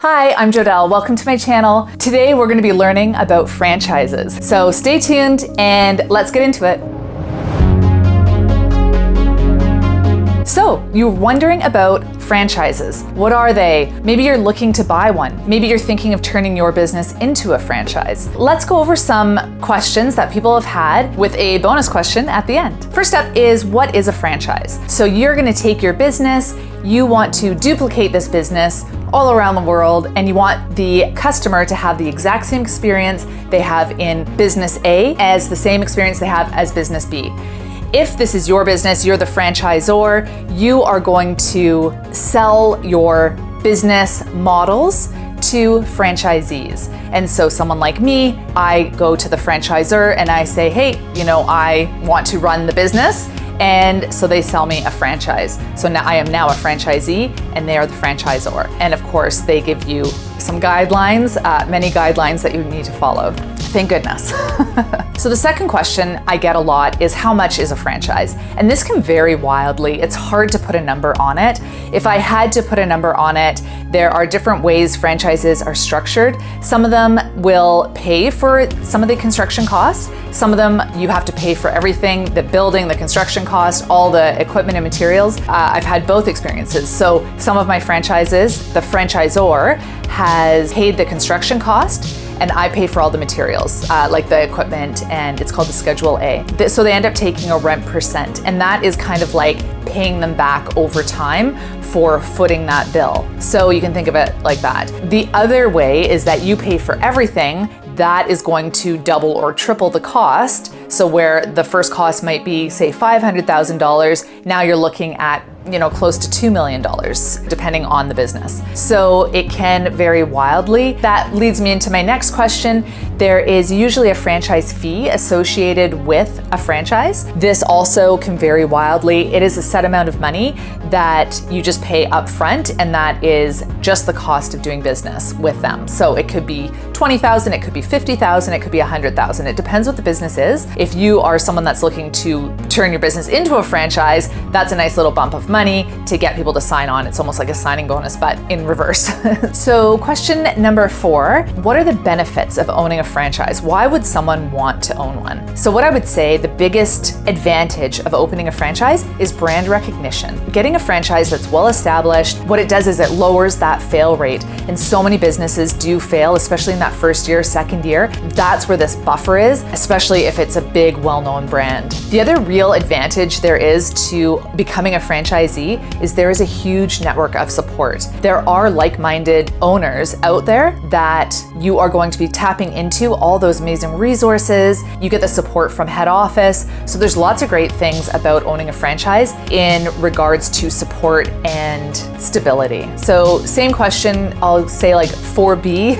Hi, I'm Jodelle. Welcome to my channel. Today we're going to be learning about franchises. So stay tuned and let's get into it. So you're wondering about franchises. What are they? Maybe you're looking to buy one. Maybe you're thinking of turning your business into a franchise. Let's go over some questions that people have had with a bonus question at the end. First up is, what is a franchise? So you're going to take your business, you want to duplicate this business all around the world, and you want the customer to have the exact same experience they have in business A as the same experience they have as business B. If this is your business, you're the franchisor, you are going to sell your business models to franchisees. And so someone like me, I go to the franchisor and I say, hey, I want to run the business. And so they sell me a franchise. So now I am now a franchisee and they are the franchisor. And of course, they give you some guidelines, many guidelines that you need to follow. Thank goodness. So the second question I get a lot is, how much is a franchise? And this can vary wildly. It's hard to put a number on it. If I had to put a number on it, there are different ways franchises are structured. Some of them will pay for some of the construction costs. Some of them you have to pay for everything, the building, the construction cost, all the equipment and materials. I've had both experiences. So some of my franchises, the franchisor has paid the construction cost, and I pay for all the materials, like the equipment, and it's called the Schedule A. So they end up taking a rent percent, and that is kind of like paying them back over time for footing that bill. So you can think of it like that. The other way is that you pay for everything. That is going to double or triple the cost. So where the first cost might be, say, $500,000, now you're looking at close to $2 million, depending on the business. So it can vary wildly. That leads me into my next question. There is usually a franchise fee associated with a franchise. This also can vary wildly. It is a set amount of money that you just pay up front, and that is just the cost of doing business with them. So it could be $20,000, it could be $50,000, it could be $100,000. It depends what the business is. If you are someone that's looking to turn your business into a franchise, that's a nice little bump of money to get people to sign on. It's almost like a signing bonus, but in reverse. So question number 4, what are the benefits of owning a franchise? Why would someone want to own one? So what I would say, the biggest advantage of opening a franchise is brand recognition. Getting a franchise that's well established, what it does is it lowers that fail rate. And so many businesses do fail, especially in that first year, second year. That's where this buffer is, especially if it's a big, well-known brand. The other real advantage there is to becoming a franchisee is there is a huge network of support. There are like-minded owners out there that you are going to be tapping into all those amazing resources. You get the support from head office. So there's lots of great things about owning a franchise in regards to support and stability. So same question, I'll say like 4B,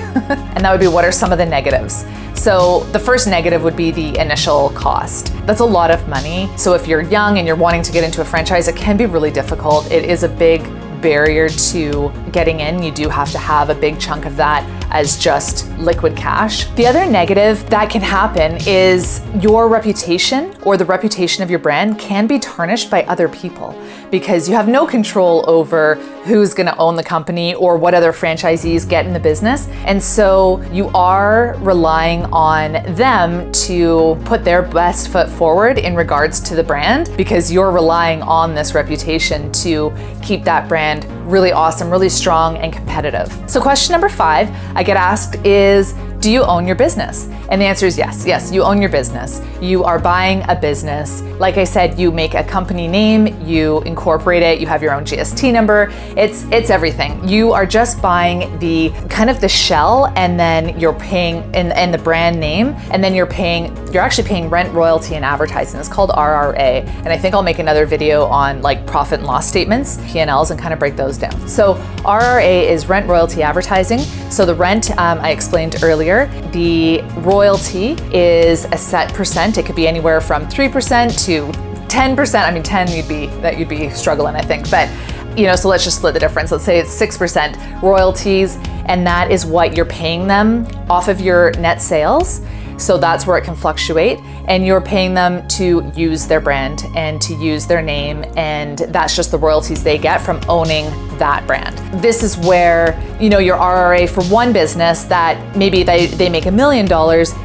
and that would be, what are some of the negatives? So the first negative would be the initial cost. That's a lot of money. So if you're young and you're wanting to get into a franchise, it can be really difficult. It is a big barrier to getting in. You do have to have a big chunk of that as just liquid cash. The other negative that can happen is your reputation or the reputation of your brand can be tarnished by other people, because you have no control over who's gonna own the company or what other franchisees get in the business. And so you are relying on them to put their best foot forward in regards to the brand, because you're relying on this reputation to keep that brand really awesome, really strong and competitive. So question number 5 I get asked is, do you own your business? And the answer is yes. Yes, you own your business. You are buying a business. Like I said, you make a company name, you incorporate it, you have your own GST number. It's everything. You are just buying the kind of the shell, and then you're paying and the brand name, and then you're actually paying rent, royalty, and advertising. It's called RRA. And I think I'll make another video on like profit and loss statements, P&Ls, and kind of break those down. So RRA is rent, royalty, advertising. So the rent, I explained earlier. The royalty is a set percent. It could be anywhere from 3% to 10%. I mean, 10 you'd be struggling, I think. But so let's just split the difference. Let's say it's 6% royalties, and that is what you're paying them off of your net sales. So that's where it can fluctuate, and you're paying them to use their brand and to use their name, and that's just the royalties they get from owning that brand. This is where, your RRA for one business that maybe they make $1 million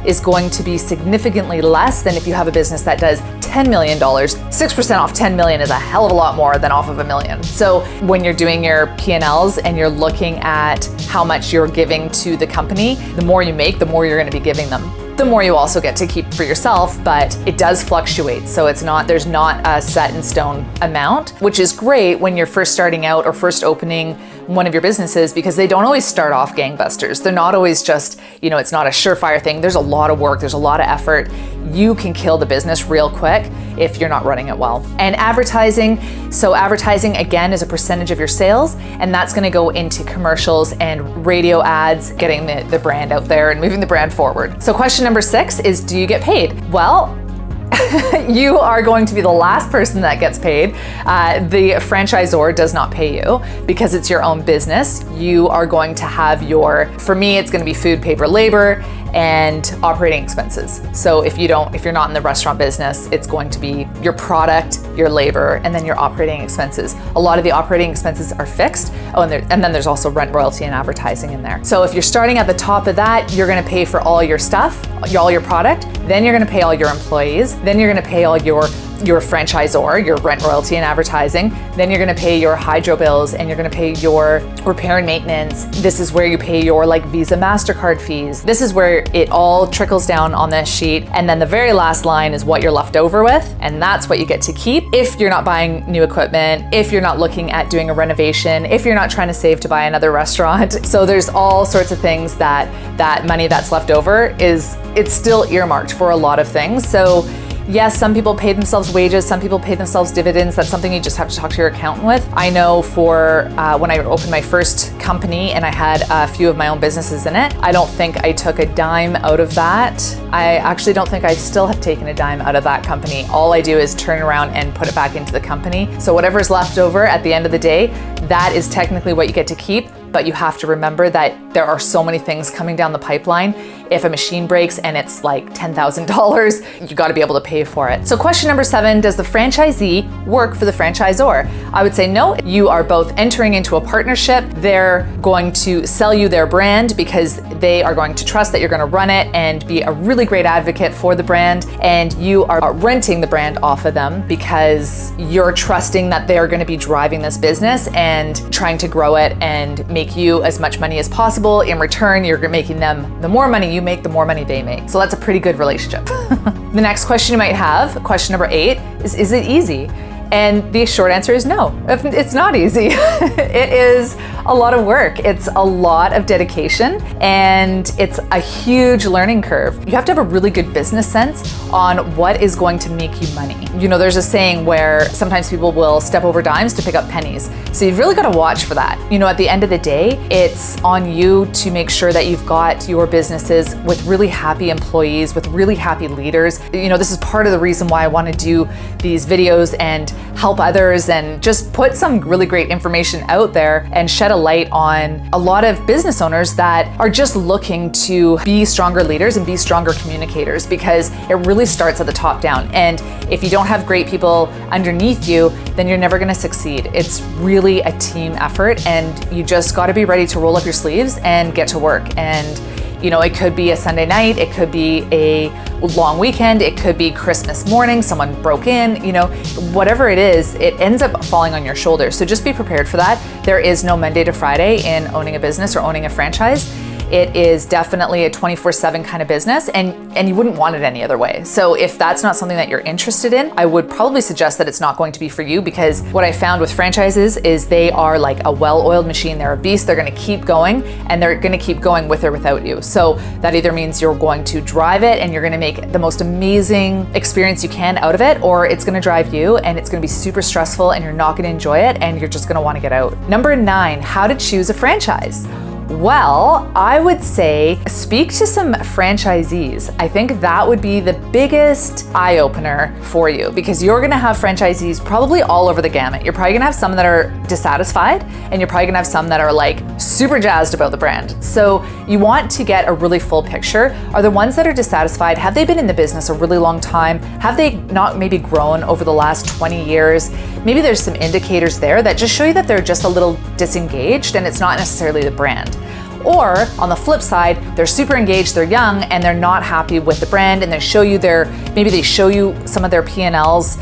is going to be significantly less than if you have a business that does $10 million. 6% off 10 million is a hell of a lot more than off of $1 million. So when you're doing your P&Ls and you're looking at how much you're giving to the company, the more you make, the more you're going to be giving them. The more you also get to keep for yourself, but it does fluctuate. So there's not a set in stone amount, which is great when you're first starting out or first opening one of your businesses, because they don't always start off gangbusters. They're not always just, it's not a surefire thing. There's a lot of work, there's a lot of effort. You can kill the business real quick if you're not running it well. And advertising, so advertising again is a percentage of your sales, and that's gonna go into commercials and radio ads, getting the brand out there and moving the brand forward. So question number 6 is, do you get paid? Well, you are going to be the last person that gets paid. The franchisor does not pay you because it's your own business. You are going to have for me, it's going to be food, paper, labor, and operating expenses. So if you're not in the restaurant business, it's going to be your product, your labor, and then your operating expenses. A lot of the operating expenses are fixed. Oh, and then there's also rent, royalty, and advertising in there. So if you're starting at the top of that, you're going to pay for all your stuff, all your product. Then you're going to pay all your employees. Then you're going to pay all your franchisor, your rent, royalty, and advertising. Then you're going to pay your hydro bills, and you're going to pay your repair and maintenance. This is where you pay your Visa, MasterCard fees. This is where it all trickles down on this sheet. And then the very last line is what you're left over with, and that's what you get to keep if you're not buying new equipment, if you're not looking at doing a renovation, if you're not trying to save to buy another restaurant. So there's all sorts of things that money that's left over it's still earmarked for a lot of things. So yes, some people pay themselves wages, some people pay themselves dividends. That's something you just have to talk to your accountant with. I know for when I opened my first company and I had a few of my own businesses in it, I don't think I took a dime out of that. I actually don't think I still have taken a dime out of that company. All I do is turn around and put it back into the company. So whatever's left over at the end of the day, that is technically what you get to keep. But you have to remember that there are so many things coming down the pipeline. If a machine breaks and it's like $10,000, you got to be able to pay for it. So question number 7, does the franchisee work for the franchisor? I would say no. You are both entering into a partnership. They're going to sell you their brand because they are going to trust that you're going to run it and be a really great advocate for the brand. And you are renting the brand off of them because you're trusting that they're going to be driving this business and trying to grow it and make you as much money as possible. In return, you're making them, the more money you make, the more money they make. So that's a pretty good relationship. The next question you might have, question number 8, is it easy? And the short answer is no, it's not easy. It is a lot of work. It's a lot of dedication, and it's a huge learning curve. You have to have a really good business sense on what is going to make you money. There's a saying where sometimes people will step over dimes to pick up pennies. So you've really got to watch for that. At the end of the day, it's on you to make sure that you've got your businesses with really happy employees, with really happy leaders. This is part of the reason why I want to do these videos and help others and just put some really great information out there and shed a light on a lot of business owners that are just looking to be stronger leaders and be stronger communicators, because it really starts at the top down. And if you don't have great people underneath you, then you're never going to succeed. It's really a team effort, and you just got to be ready to roll up your sleeves and get to work. And it could be a Sunday night, it could be a long weekend, it could be Christmas morning, someone broke in, whatever it is, it ends up falling on your shoulders. So just be prepared for that. There is no Monday to Friday in owning a business or owning a franchise. It is definitely a 24/7 kind of business, and you wouldn't want it any other way. So if that's not something that you're interested in, I would probably suggest that it's not going to be for you, because what I found with franchises is they are like a well-oiled machine. They're a beast. They're going to keep going, and they're going to keep going with or without you. So that either means you're going to drive it and you're going to make the most amazing experience you can out of it, or it's going to drive you and it's going to be super stressful and you're not going to enjoy it and you're just going to want to get out. Number 9, how to choose a franchise. Well, I would say speak to some franchisees. I think that would be the biggest eye-opener for you, because you're gonna have franchisees probably all over the gamut. You're probably gonna have some that are dissatisfied, and you're probably gonna have some that are like super jazzed about the brand. So you want to get a really full picture. Are the ones that are dissatisfied, have they been in the business a really long time? Have they not maybe grown over the last 20 years? Maybe there's some indicators there that just show you that they're just a little disengaged and it's not necessarily the brand. Or on the flip side, they're super engaged, they're young, and they're not happy with the brand, and maybe they show you some of their P&Ls,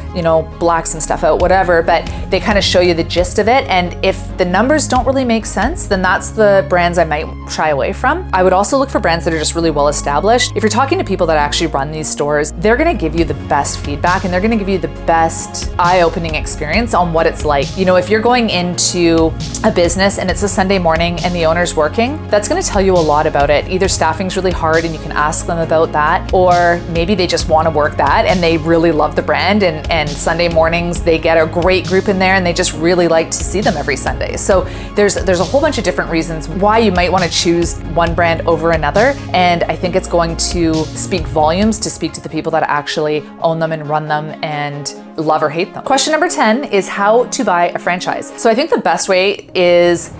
black some stuff out, whatever, but they kind of show you the gist of it. And if the numbers don't really make sense, then that's the brands I might shy away from. I would also look for brands that are just really well established. If you're talking to people that actually run these stores, they're gonna give you the best feedback, and they're gonna give you the best eye-opening experience on what it's like. If you're going into a business and it's a Sunday morning and the owner's working, that's gonna tell you a lot about it. Either staffing's really hard and you can ask them about that, or maybe they just wanna work that and they really love the brand, and Sunday mornings they get a great group in there and they just really like to see them every Sunday. So there's a whole bunch of different reasons why you might wanna choose one brand over another, and I think it's going to speak volumes to speak to the people that actually own them and run them and love or hate them. Question number 10 is how to buy a franchise. So I think the best way is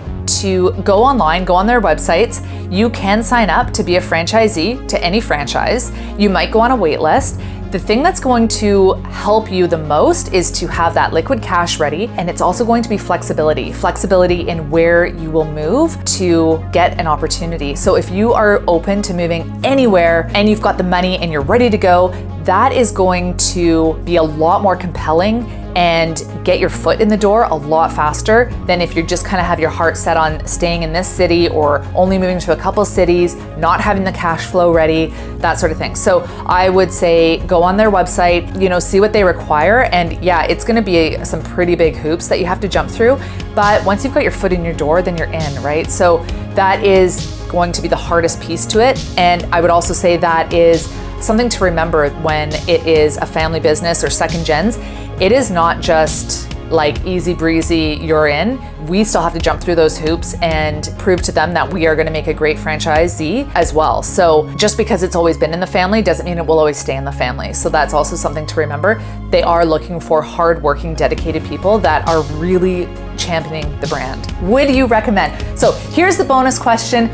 to go online, go on their websites. You can sign up to be a franchisee to any franchise. You might go on a wait list. The thing that's going to help you the most is to have that liquid cash ready, and it's also going to be flexibility in where you will move to get an opportunity. So if you are open to moving anywhere and you've got the money and you're ready to go, that is going to be a lot more compelling and get your foot in the door a lot faster than if you just kind of have your heart set on staying in this city or only moving to a couple cities, not having the cash flow ready, that sort of thing. So I would say go on their website, see what they require, and yeah, it's gonna be some pretty big hoops that you have to jump through, but once you've got your foot in your door, then you're in, right? So that is going to be the hardest piece to it, and I would also say that is something to remember when it is a family business or second gens. It is not just like easy breezy, you're in. We still have to jump through those hoops and prove to them that we are gonna make a great franchisee as well. So just because it's always been in the family doesn't mean it will always stay in the family. So that's also something to remember. They are looking for hardworking, dedicated people that are really championing the brand. Would you recommend? So here's the bonus question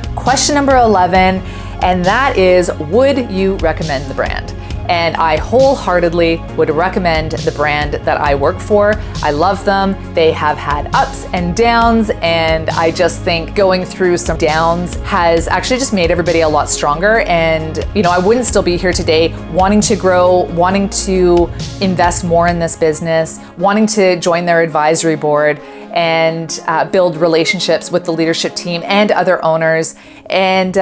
number 11, and that is, would you recommend the brand? And I wholeheartedly would recommend the brand that I work for. I love them. They have had ups and downs, and I just think going through some downs has actually just made everybody a lot stronger. And I wouldn't still be here today wanting to grow, wanting to invest more in this business, wanting to join their advisory board and build relationships with the leadership team and other owners. And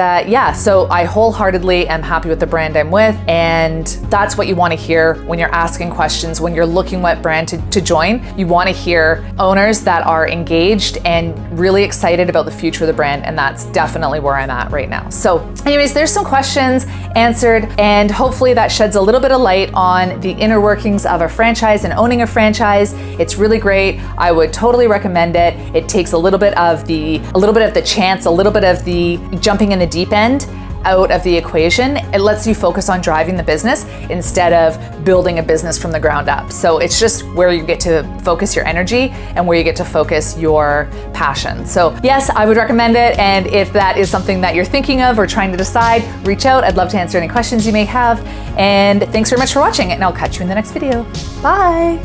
so I wholeheartedly am happy with the brand I'm with, and that's what you want to hear when you're asking questions, when you're looking what brand to join. You want to hear owners that are engaged and really excited about the future of the brand, and that's definitely where I'm at right now. So anyways, there's some questions answered, and hopefully that sheds a little bit of light on the inner workings of a franchise and owning a franchise. It's really great. I would totally recommend it. It takes a little bit of the chance, a little bit of the jumping in the deep end out of the equation. It lets you focus on driving the business instead of building a business from the ground up. So it's just where you get to focus your energy and where you get to focus your passion. So yes, I would recommend it. And if that is something that you're thinking of or trying to decide, reach out. I'd love to answer any questions you may have. And thanks very much for watching, and I'll catch you in the next video. Bye.